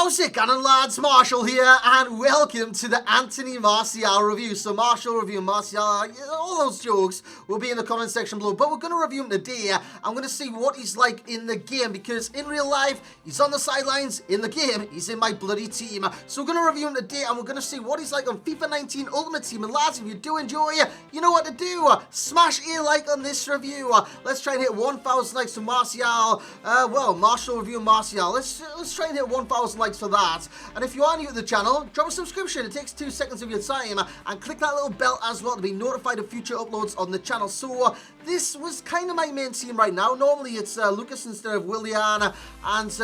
How's it going, lads? Marshall here, and welcome to the Anthony Martial review. So Martial review Martial, all those jokes will be in the comment section below, but we're going to review him today. I'm going to see what he's like in the game, because in real life, he's on the sidelines. In the game, he's in my bloody team. So we're going to review him today, and we're going to see what he's like on FIFA 19 Ultimate Team. And lads, if you do enjoy, you know what to do. Smash a like on this review. Let's try and hit 1,000 likes for Martial. Martial review Martial. Let's try and hit 1,000 likes for that. And if you are new to the channel, drop a subscription. It takes 2 seconds of your time, and click that little bell as well to be notified of future uploads on the channel. So this was kind of my main team right now. Normally it's Lucas instead of Willian, and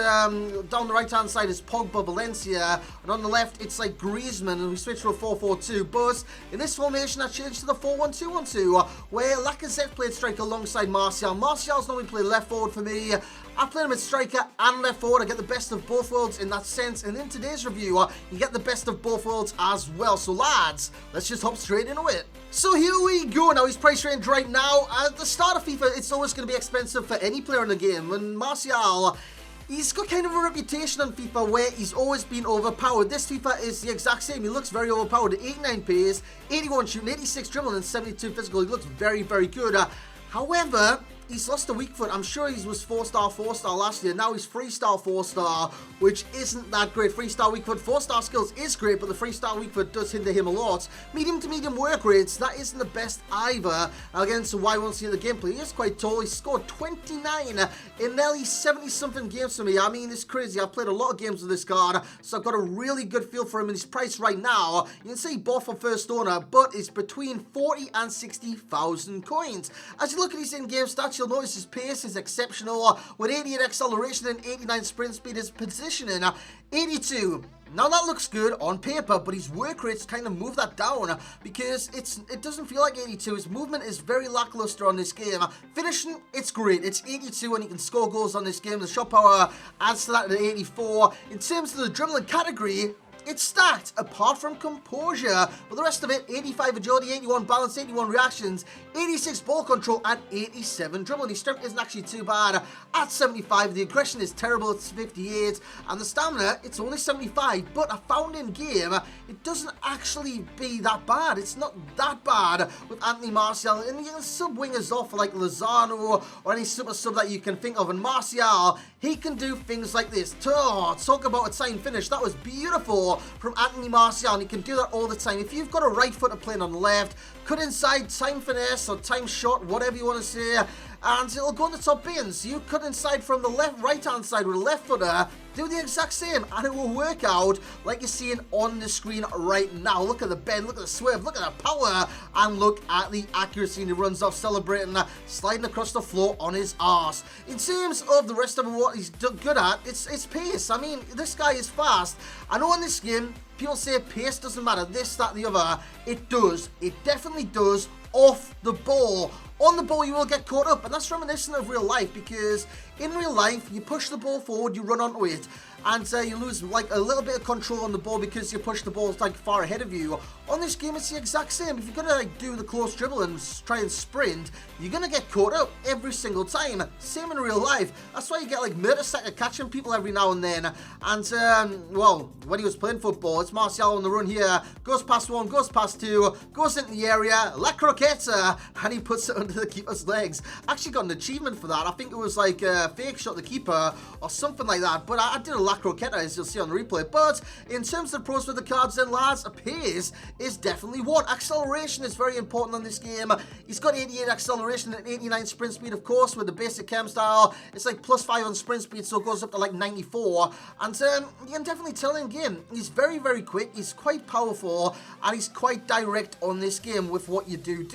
down the right hand side is Pogba, Valencia, and on the left it's like Griezmann, and we switched to a 4-4-2. But in this formation I changed to the 4-1-2-1-2, where Lacazette played striker alongside Martial. Martial's normally played left forward for me. I play him at striker and left forward. I get the best of both worlds in that sense. And in today's review, you get the best of both worlds as well. So lads, let's just hop straight into it. So here we go. Now he's price range right now. At the start of FIFA, it's always going to be expensive for any player in the game. And Martial, he's got kind of a reputation on FIFA where he's always been overpowered. This FIFA is the exact same. He looks very overpowered. 89 pace, 81 shooting, 86 dribbling, and 72 physical. He looks very, very good. However, he's lost a weak foot. I'm sure he was 4-star last year. Now he's 3-star 4-star, which isn't that great. 3-star weak foot, 4-star skills is great, but the 3-star weak foot does hinder him a lot. Medium to medium work rates, that isn't the best either. Again, so why won't see the gameplay? He is quite tall. He scored 29 in nearly 70-something games for me. I mean, it's crazy. I've played a lot of games with this card, so I've got a really good feel for him. And his price right now, you can see bought for first owner, but it's between 40 and 60,000 coins. As you look at his in-game stats, you'll notice his pace is exceptional, with 88 acceleration and 89 sprint speed. His positioning, 82. Now that looks good on paper, but his work rates kind of move that down, because it doesn't feel like 82. His movement is very lackluster on this game. Finishing, it's great. It's 82 and he can score goals on this game. The shot power adds to that at 84. In terms of the dribbling category, it's stacked, apart from composure. But the rest of it, 85 agility, 81 balance, 81 reactions, 86 ball control, and 87 dribbling. His strength isn't actually too bad at 75. The aggression is terrible, it's 58. And the stamina, it's only 75. But I found in game, it doesn't actually be that bad. It's not that bad with Anthony Martial. And you can sub wingers off like Lozano or any super sub that you can think of. And Martial, he can do things like this. Talk about a time finish. That was beautiful from Anthony Martial, and he can do that all the time. If you've got a right footer playing on the left, cut inside, time finesse or time shot, whatever you want to say, and it'll go in the top bins. You cut inside from the right hand side with a left footer, do the exact same, and it will work out like you're seeing on the screen right now. Look at the bend, look at the swerve, look at the power, and look at the accuracy. And he runs off celebrating, sliding across the floor on his arse. In terms of the rest of what he's good at, it's pace. I mean, this guy is fast. I know in this game, people say pace doesn't matter, this, that, the other. It does. It definitely does off the ball. On the ball, you will get caught up, and that's reminiscent of real life, because in real life, you push the ball forward, you run onto it, and you lose like a little bit of control on the ball because you push the ball like far ahead of you. On this game, it's the exact same. If you're gonna like do the close dribble and try and sprint, you're gonna get caught up every single time. Same in real life. That's why you get like Mertesacker catching people every now and then. And well, when he was playing football, it's Martial on the run here. Goes past one, goes past two, goes into the area, La Croqueta, and he puts it under the keeper's legs. Actually got an achievement for that. I think it was like a fake shot the keeper or something like that. But I did a La Croqueta, as you'll see on the replay. But in terms of the pros with the cards, then lads, pace is definitely one. Acceleration is very important on this game. He's got 88 acceleration and 89 sprint speed, of course, with the basic chem style. It's like +5 on sprint speed, so it goes up to like 94. And you can definitely tell in game, he's very, very quick. He's quite powerful, and he's quite direct on this game with what you do.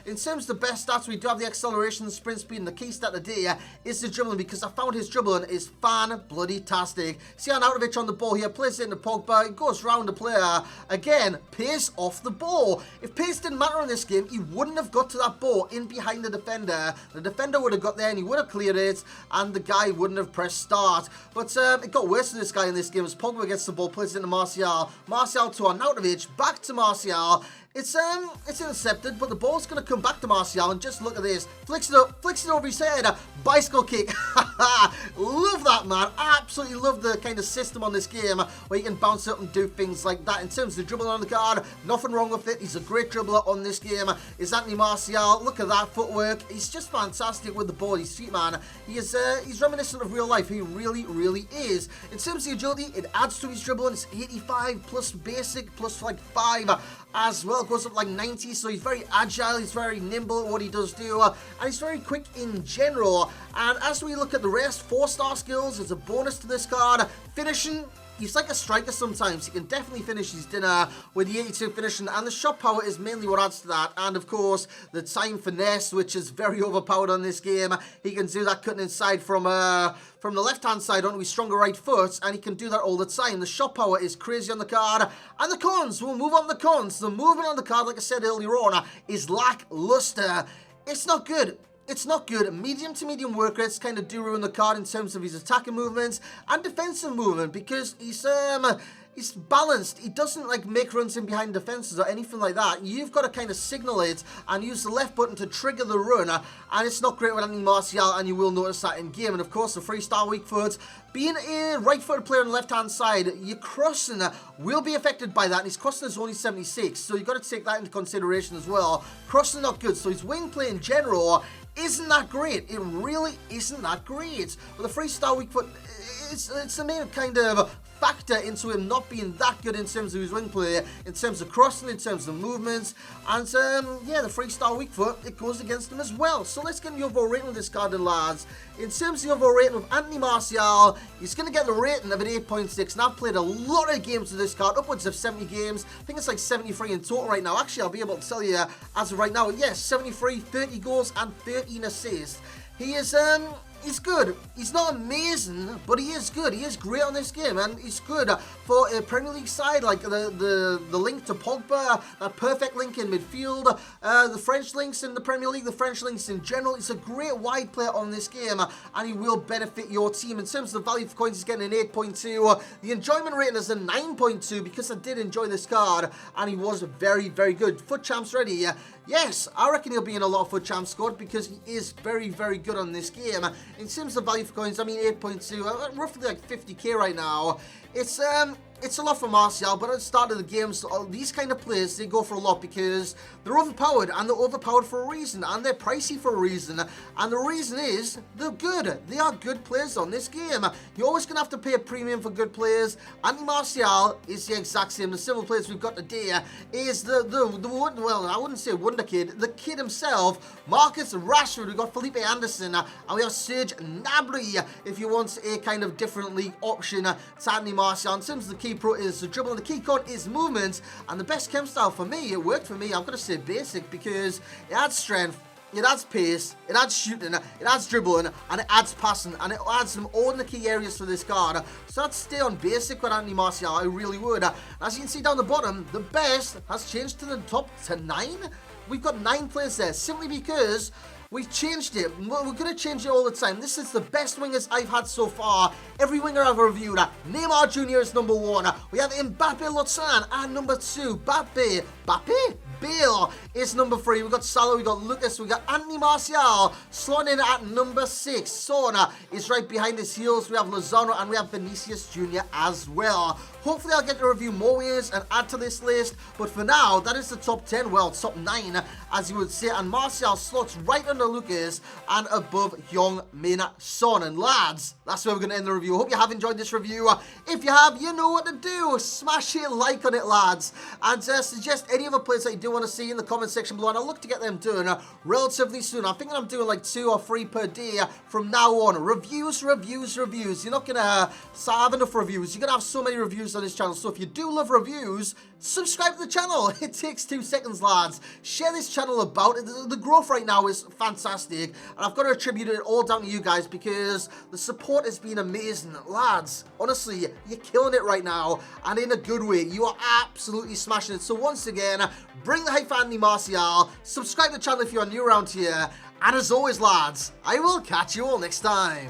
In terms of the best stats, we do have the acceleration, the sprint speed, and the key stat today is the dribbling, because I found his dribbling is fan-bloody-tastic. See Arnautovic on the ball here, plays it into Pogba, it goes round the player. Again, pace off the ball. If pace didn't matter in this game, he wouldn't have got to that ball in behind the defender. The defender would have got there and he would have cleared it, and the guy wouldn't have pressed start. But it got worse for this guy in this game as Pogba gets the ball, plays it into Martial. Martial to Arnautovic, back to Martial. It's intercepted, but the ball's going to come back to Martial, and just look at this. Flicks it over his head. Bicycle kick. Love that, man. Absolutely love the kind of system on this game where you can bounce up and do things like that. In terms of dribbling on the card, nothing wrong with it. He's a great dribbler on this game. Is Anthony Martial. Look at that footwork. He's just fantastic with the ball. His feet, man. He's reminiscent of real life. He really, really is. In terms of the agility, it adds to his dribbling. It's 85 plus basic plus like 5 as well. Goes up like 90, so he's very agile, he's very nimble at what he does do, and he's very quick in general. And as we look at the rest, 4-star skills is a bonus to this card. Finishing, he's like a striker sometimes. He can definitely finish his dinner with the 82 finishing, and the shot power is mainly what adds to that. And of course, the time finesse, which is very overpowered on this game. He can do that cutting inside from the left-hand side onto his stronger right foot, and he can do that all the time. The shot power is crazy on the card. And the cons, we'll move on to the cons. The movement on the card, like I said earlier on, is lackluster. It's not good. It's not good. Medium to medium work rates kind of do ruin the card in terms of his attacking movements and defensive movement, because he's balanced. He doesn't like make runs in behind defenses or anything like that. You've got to kind of signal it and use the left button to trigger the run, and it's not great with Anthony Martial, and you will notice that in game. And of course, the 3-star weak foot. Being a right-footed player on the left-hand side, your crossing will be affected by that, and his crossing is only 76, so you've got to take that into consideration as well. Crossing not good, so his wing play in general isn't that great. It really isn't that great. But the 3-star weak foot, it's the main kind of factor into him not being that good in terms of his wing play, in terms of crossing, in terms of movements, and yeah, the 3-star weak foot, it goes against him as well. So let's get the overall rating of this card, then, lads. In terms of the overall rating of Anthony Martial, he's going to get the rating of an 8.6, and I've played a lot of games with this card, upwards of 70 games. I think it's like 73 in total right now. Actually, I'll be able to tell you as of right now, yes, 73, 30 goals, and 13 assists. He is, he's good. He's not amazing, but he is good. He is great on this game, and he's good for a Premier League side, like the link to Pogba, that perfect link in midfield, the French links in the Premier League, the French links in general. He's a great wide player on this game, and he will benefit your team. In terms of the value for coins, he's getting an 8.2. The enjoyment rating is a 9.2, because I did enjoy this card, and he was very, very good. Foot champs ready. Yes, I reckon he'll be in a lot of foot champ squad, because he is very, very good on this game. In terms of value for coins, I mean 8.2, roughly like 50k right now. It's a lot for Martial, but at the start of the game, so these kind of players, they go for a lot because they're overpowered, and they're overpowered for a reason, and they're pricey for a reason, and the reason is they're good. They are good players on this game. You're always going to have to pay a premium for good players. Anthony Martial is the exact same. The civil players we've got today is well, I wouldn't say wonder kid, the kid himself, Marcus Rashford. We've got Felipe Anderson, and we have Serge Gnabry, if you want a kind of different league option to Anthony Martial. In terms of the key pro is the dribble, and the key con is movement, and the best chem style for me, it worked for me, I'm going to say basic, because it adds strength, it adds pace, it adds shooting, it adds dribbling, and it adds passing, and it adds them all in the key areas for this card. So I'd stay on basic with Anthony Martial, I really would. As you can see down the bottom, the best has changed to the top to 9. We've got 9 players there, simply because we've changed it. We're going to change it all the time. This is the best wingers I've had so far. Every winger I've reviewed. Neymar Jr. is number 1. We have Mbappe Lozan at number 2. Bappe? Bale is number 3. We've got Salah, we've got Lucas, we've got Anthony Martial slotting in at number 6. Son is right behind his heels. We have Lozano, and we have Vinicius Jr. as well. Hopefully I'll get to review more wingers and add to this list, but for now, that is the top 10, well, top 9, as you would say, and Martial slots right under Lucas and above Heung-min Son. And lads, that's where we're going to end the review. I hope you have enjoyed this review. If you have, you know what to do. Smash a like on it, lads, and suggest any other players that you do want to see in the comment section below, and I'll look to get them done relatively soon. I'm thinking I'm doing like 2 or 3 per day from now on. Reviews. You're not going to have enough reviews. You're going to have so many reviews on this channel, so if you do love reviews, subscribe to the channel. It takes 2 seconds, lads. Share this channel about it. The growth right now is fantastic, and I've got to attribute it all down to you guys, because the support has been amazing. Lads, honestly, you're killing it right now, and in a good way. You are absolutely smashing it. So once again, bring the hype for Anthony Martial, subscribe to the channel if you're new around here, and as always, lads, I will catch you all next time.